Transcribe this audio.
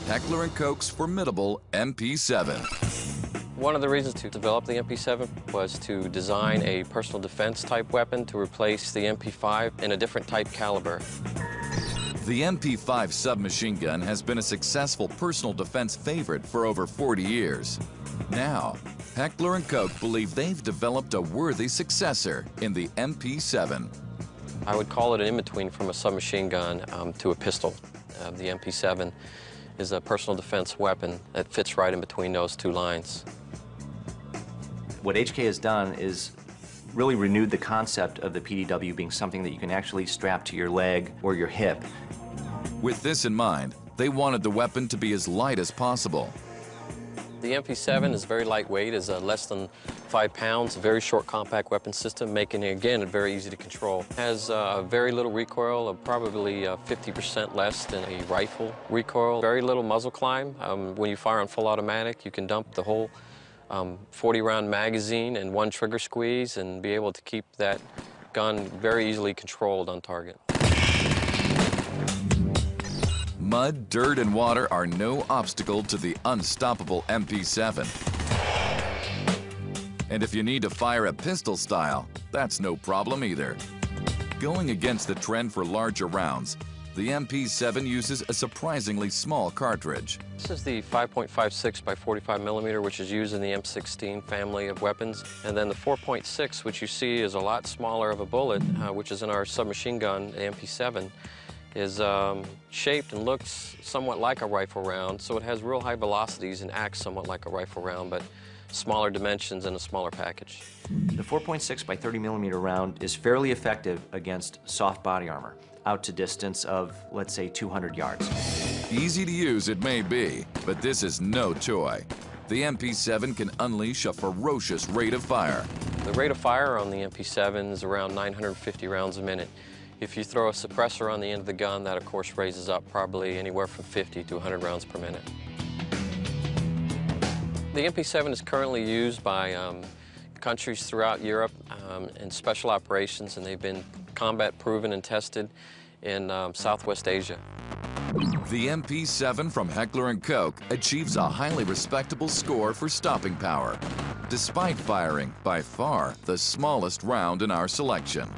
Heckler & Koch's formidable MP7. One of the reasons to develop the MP7 was to design a personal defense type weapon to replace the MP5 in a different type caliber. The MP5 submachine gun has been a successful personal defense favorite for over 40 years. Now, Heckler & Koch believe they've developed a worthy successor in the MP7. I would call it an in-between from a submachine gun to a pistol. The MP7 is a personal defense weapon that fits right in between those two lines. What HK has done is really renewed the concept of the PDW being something that you can actually strap to your leg or your hip. With this in mind, they wanted the weapon to be as light as possible. The MP7 is very lightweight, is less than 5 pounds, a very short compact weapon system, making it, again, very easy to control. Has very little recoil, probably 50% less than a rifle recoil. Very little muzzle climb. When you fire on full automatic, you can dump the whole 40-round magazine in one trigger squeeze and be able to keep that gun very easily controlled on target. Mud, dirt, and water are no obstacle to the unstoppable MP7. And if you need to fire a pistol style, that's no problem either. Going against the trend for larger rounds, the MP7 uses a surprisingly small cartridge. This is the 5.56 by 45 millimeter, which is used in the M16 family of weapons. And then the 4.6, which you see is a lot smaller of a bullet, which is in our submachine gun, the MP7. Is shaped and looks somewhat like a rifle round, so it has real high velocities and acts somewhat like a rifle round, but smaller dimensions and a smaller package. The 4.6 by 30 millimeter round is fairly effective against soft body armor, out to distance of, let's say, 200 yards. Easy to use it may be, but this is no toy. The MP7 can unleash a ferocious rate of fire. The rate of fire on the MP7 is around 950 rounds a minute. If you throw a suppressor on the end of the gun, that of course raises up probably anywhere from 50 to 100 rounds per minute. The MP7 is currently used by countries throughout Europe in special operations, and they've been combat proven and tested in Southwest Asia. The MP7 from Heckler & Koch achieves a highly respectable score for stopping power, despite firing by far the smallest round in our selection.